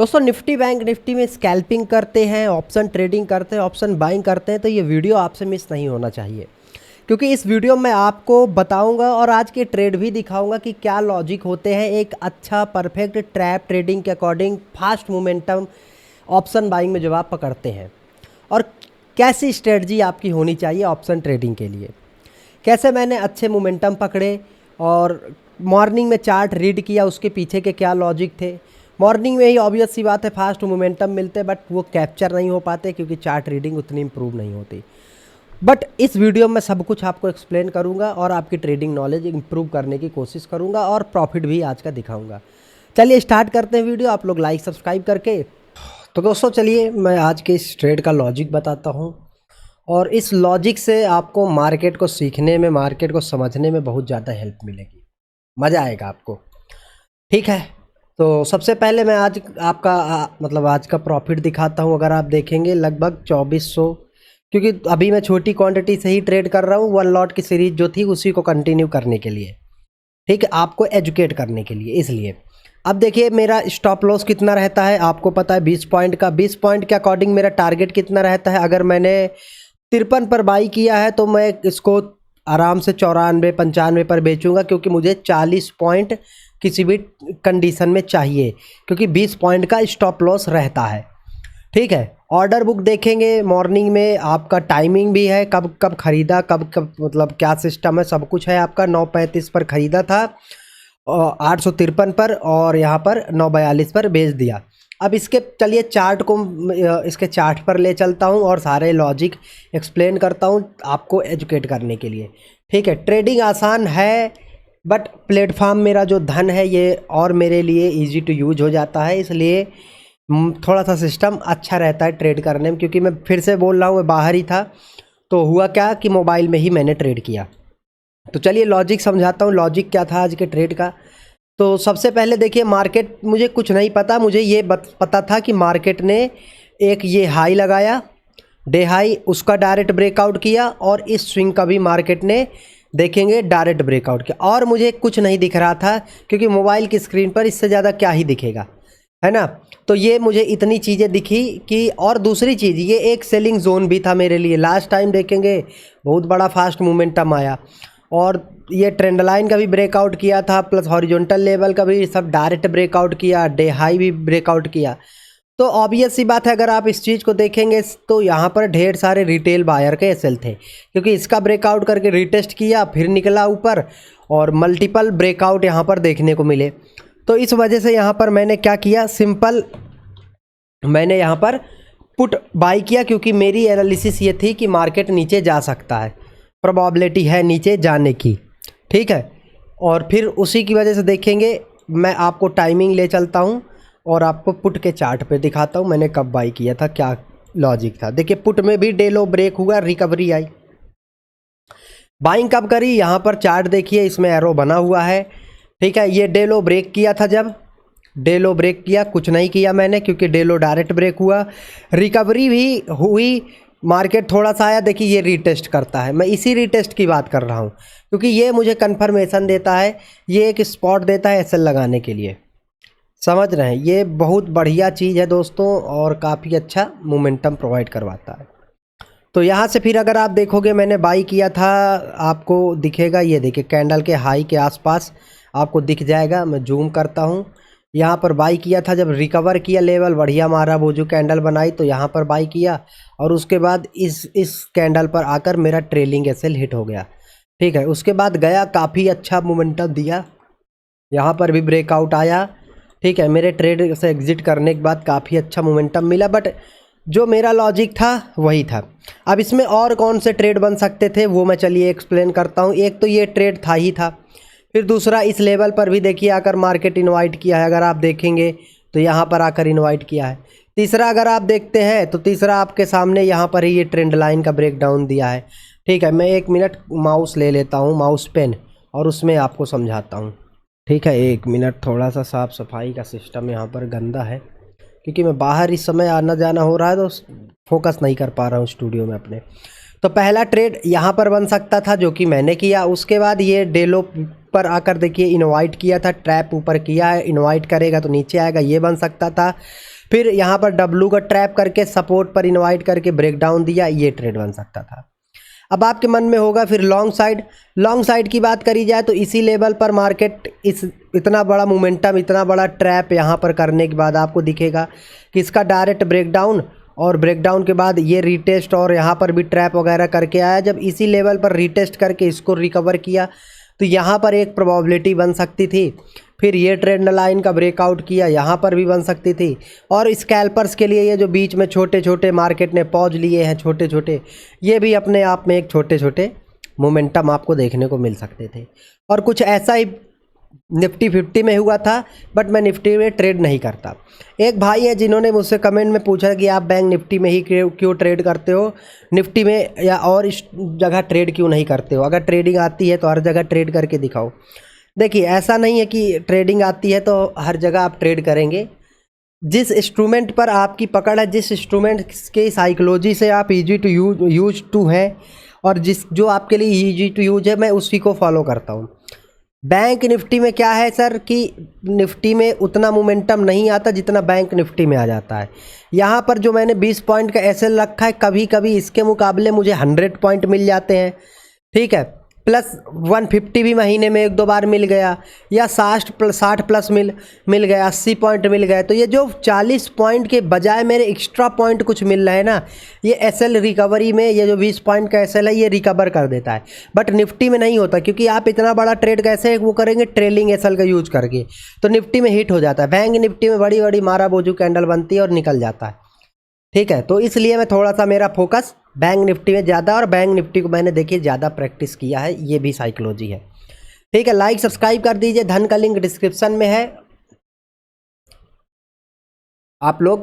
दोस्तों Nifty bank Nifty में scalping करते हैं, ऑप्शन ट्रेडिंग करते हैं, ऑप्शन बाइंग करते हैं तो ये वीडियो आपसे मिस नहीं होना चाहिए, क्योंकि इस वीडियो में आपको बताऊंगा और आज के ट्रेड भी दिखाऊंगा कि क्या लॉजिक होते हैं एक अच्छा परफेक्ट ट्रैप ट्रेडिंग के according fast momentum option buying में जब आप पकड़ते हैं, और कैसी स्ट्रेटजी आपकी होनी चाहिए ऑप्शन ट्रेडिंग के लिए। कैसे मैंने अच्छे मोमेंटम पकड़े और मॉर्निंग में चार्ट रीड किया, उसके पीछे के क्या लॉजिक थे। मॉर्निंग में ही ऑब्वियस सी बात है फास्ट मोमेंटम मिलते, बट वो कैप्चर नहीं हो पाते क्योंकि चार्ट रीडिंग उतनी इम्प्रूव नहीं होती। बट इस वीडियो में सब कुछ आपको एक्सप्लेन करूंगा और आपकी ट्रेडिंग नॉलेज इम्प्रूव करने की कोशिश करूंगा और प्रॉफिट भी आज का दिखाऊंगा। चलिए स्टार्ट करते हैं वीडियो, आप लोग लाइक सब्सक्राइब करके। तो दोस्तों चलिए मैं आज के इस ट्रेड का लॉजिक बताता हूँ, और इस लॉजिक से आपको मार्केट को सीखने में, मार्केट को समझने में बहुत ज़्यादा हेल्प मिलेगी, मज़ा आएगा आपको। ठीक है, तो सबसे पहले मैं आज आपका आज का प्रॉफिट दिखाता हूँ। अगर आप देखेंगे लगभग 2400, क्योंकि अभी मैं छोटी क्वांटिटी से ही ट्रेड कर रहा हूँ, वन लॉट की सीरीज जो थी उसी को कंटिन्यू करने के लिए, ठीक है, आपको एजुकेट करने के लिए। इसलिए अब देखिए मेरा स्टॉप लॉस कितना रहता है, आपको पता है 20 पॉइंट का। 20 पॉइंट के अकॉर्डिंग मेरा टारगेट कितना रहता है। अगर मैंने 53 पर बाई किया है तो मैं इसको आराम से 94-95 पर बेचूंगा, क्योंकि मुझे 40 पॉइंट किसी भी कंडीशन में चाहिए, क्योंकि 20 पॉइंट का स्टॉप लॉस रहता है। ठीक है, ऑर्डर बुक देखेंगे मॉर्निंग में, आपका टाइमिंग भी है, कब कब खरीदा, कब कब क्या सिस्टम है, सब कुछ है आपका। 9:35 पर ख़रीदा था, 853 पर, और यहाँ पर 9:42 पर बेच दिया। अब इसके चलिए चार्ट को, इसके चार्ट पर ले चलता हूँ और सारे लॉजिक एक्सप्लेन करता हूँ आपको एजुकेट करने के लिए। ठीक है, ट्रेडिंग आसान है, बट प्लेटफॉर्म मेरा जो धन है ये और मेरे लिए इजी टू यूज हो जाता है, इसलिए थोड़ा सा सिस्टम अच्छा रहता है ट्रेड करने में। क्योंकि मैं फिर से बोल रहा हूँ, मैं बाहर ही था, तो हुआ क्या कि मोबाइल में ही मैंने ट्रेड किया। तो चलिए लॉजिक समझाता हूँ, लॉजिक क्या था आज के ट्रेड का। तो सबसे पहले देखिए, मार्केट, मुझे कुछ नहीं पता, मुझे ये पता था कि मार्केट ने एक ये हाई लगाया, डे हाई, उसका डायरेक्ट ब्रेकआउट किया, और इस स्विंग का भी मार्केट ने देखेंगे डायरेक्ट ब्रेकआउट किया। और मुझे कुछ नहीं दिख रहा था, क्योंकि मोबाइल की स्क्रीन पर इससे ज़्यादा क्या ही दिखेगा, है ना। तो ये मुझे इतनी चीज़ें दिखी कि, और दूसरी चीज़, ये एक सेलिंग जोन भी था मेरे लिए। लास्ट टाइम देखेंगे बहुत बड़ा फास्ट मोमेंटम आया, और ये ट्रेंड लाइन का भी ब्रेकआउट किया था, प्लस हॉरिजॉन्टल लेवल का भी सब डायरेक्ट ब्रेकआउट किया, डे हाई भी ब्रेकआउट किया। तो ऑब्वियस सी बात है, अगर आप इस चीज़ को देखेंगे तो यहाँ पर ढेर सारे रिटेल बायर के एसएल थे, क्योंकि इसका ब्रेकआउट करके रिटेस्ट किया, फिर निकला ऊपर, और मल्टीपल ब्रेकआउट यहाँ पर देखने को मिले। तो इस वजह से यहाँ पर मैंने क्या किया, सिंपल मैंने यहाँ पर पुट बाई किया, क्योंकि मेरी एनालिसिस ये थी कि मार्केट नीचे जा सकता है, प्रोबेबिलिटी है नीचे जाने की। ठीक है, और फिर उसी की वजह से देखेंगे, मैं आपको टाइमिंग ले चलता हूँ और आपको पुट के चार्ट पे दिखाता हूँ मैंने कब बाई किया था, क्या लॉजिक था। देखिए पुट में भी डे लो ब्रेक हुआ, रिकवरी आई। बाइंग कब करी, यहाँ पर चार्ट देखिए, इसमें एरो बना हुआ है। ठीक है, ये डे लो ब्रेक किया था, जब डे लो ब्रेक किया, कुछ नहीं किया मैंने, क्योंकि डे लो डायरेक्ट ब्रेक हुआ, रिकवरी भी हुई, मार्केट थोड़ा सा आया। देखिए ये रीटेस्ट करता है, मैं इसी रीटेस्ट की बात कर रहा हूँ, क्योंकि ये मुझे कन्फर्मेशन देता है, ये एक स्पॉट देता है एसएल लगाने के लिए, समझ रहे हैं। ये बहुत बढ़िया चीज़ है दोस्तों, और काफ़ी अच्छा मोमेंटम प्रोवाइड करवाता है। तो यहाँ से फिर अगर आप देखोगे, मैंने बाई किया था, आपको दिखेगा, ये देखिए कैंडल के हाई के आसपास आपको दिख जाएगा। मैं जूम करता हूँ, यहाँ पर बाई किया था, जब रिकवर किया, लेवल बढ़िया मारा, वो जो कैंडल बनाई, तो यहाँ पर बाई किया, और उसके बाद इस कैंडल पर आकर मेरा ट्रेलिंग एसएल हिट हो गया। ठीक है, उसके बाद गया, काफ़ी अच्छा मोमेंटम दिया, यहाँ पर भी ब्रेकआउट आया। ठीक है, मेरे ट्रेड से एग्जिट करने के बाद काफ़ी अच्छा मोमेंटम मिला, बट जो मेरा लॉजिक था वही था। अब इसमें और कौन से ट्रेड बन सकते थे वो मैं चलिए एक्सप्लेन करता हूँ। एक तो ये ट्रेड था ही था, फिर दूसरा इस लेवल पर भी देखिए आकर मार्केट इनवाइट किया है, अगर आप देखेंगे तो यहाँ पर आकर इनवाइट किया है। तीसरा अगर आप देखते हैं तो तीसरा आपके सामने यहाँ पर ही ये ट्रेंड लाइन का ब्रेकडाउन दिया है। ठीक है, मैं 1 मिनट माउस ले लेता हूँ, माउस पेन, और उसमें आपको समझाता हूँ। ठीक है, 1 मिनट, थोड़ा सा साफ़ सफाई का सिस्टम यहाँ पर गंदा है, क्योंकि मैं बाहर इस समय आना जाना हो रहा है, तो फोकस नहीं कर पा रहा हूँ स्टूडियो में अपने। तो पहला ट्रेड यहाँ पर बन सकता था, जो कि मैंने किया। उसके बाद ये डे लो ऊपर आकर देखिए इनवाइट किया था, ट्रैप ऊपर किया है, इनवाइट करेगा तो नीचे आएगा, ये बन सकता था। फिर यहाँ पर डब्लू का ट्रैप करके सपोर्ट पर इनवाइट करके ब्रेकडाउन दिया, ये ट्रेड बन सकता था। अब आपके मन में होगा फिर लॉन्ग साइड की बात करी जाए तो इसी लेवल पर मार्केट इतना बड़ा मोमेंटम, इतना बड़ा ट्रैप यहाँ पर करने के बाद आपको दिखेगा कि इसका डायरेक्ट ब्रेकडाउन, और ब्रेकडाउन के बाद ये रीटेस्ट और यहाँ पर भी ट्रैप वगैरह करके आया। जब इसी लेवल पर रीटेस्ट करके इसको रिकवर किया तो यहाँ पर एक प्रोबेबिलिटी बन सकती थी। फिर ये ट्रेंड लाइन का ब्रेकआउट किया, यहाँ पर भी बन सकती थी। और स्कैल्पर्स के लिए ये जो बीच में छोटे छोटे मार्केट ने पॉज लिए हैं छोटे छोटे, ये भी अपने आप में एक छोटे छोटे मोमेंटम आपको देखने को मिल सकते थे। और कुछ ऐसा ही निफ्टी 50 में हुआ था, बट मैं निफ्टी में ट्रेड नहीं करता। एक भाई है जिन्होंने मुझसे कमेंट में पूछा कि आप बैंक निफ्टी में ही क्यों ट्रेड करते हो, निफ्टी में या और इस जगह ट्रेड क्यों नहीं करते हो? अगर ट्रेडिंग आती है तो हर जगह ट्रेड करके दिखाओ। देखिए ऐसा नहीं है कि ट्रेडिंग आती है तो हर जगह आप ट्रेड करेंगे। जिस इंस्ट्रूमेंट पर आपकी पकड़ है, जिस इंस्ट्रूमेंट के साइकोलॉजी से आप ईजी टू यूज टू हैं, और जो आपके लिए ईजी टू यूज है, मैं उसी को फॉलो करता हूँ। बैंक निफ्टी में क्या है सर कि निफ्टी में उतना मोमेंटम नहीं आता जितना बैंक निफ्टी में आ जाता है। यहाँ पर जो मैंने 20 पॉइंट का एसएल रखा है, कभी कभी इसके मुकाबले मुझे 100 पॉइंट मिल जाते हैं, ठीक है, प्लस 150 भी महीने में एक दो बार मिल गया, या 60 प्लस मिल गया, 80 पॉइंट मिल गए। तो ये जो 40 पॉइंट के बजाय मेरे एक्स्ट्रा पॉइंट कुछ मिल रहे हैं ना, ये एसएल रिकवरी में ये जो 20 पॉइंट का एसएल है ये रिकवर कर देता है। बट निफ्टी में नहीं होता, क्योंकि आप इतना बड़ा ट्रेड कैसे वो करेंगे ट्रेलिंग एसएल का यूज करके, तो निफ्टी में हिट हो जाता है। बैंक निफ्टी में बड़ी बड़ी मारा बोझू कैंडल बनती है और निकल जाता है, ठीक है। तो इसलिए मैं थोड़ा सा मेरा फोकस बैंक निफ्टी में ज़्यादा, और बैंक निफ्टी को मैंने देखिए ज़्यादा प्रैक्टिस किया है, ये भी साइकोलॉजी है, ठीक है। लाइक सब्सक्राइब कर दीजिए, धन का लिंक डिस्क्रिप्शन में है, आप लोग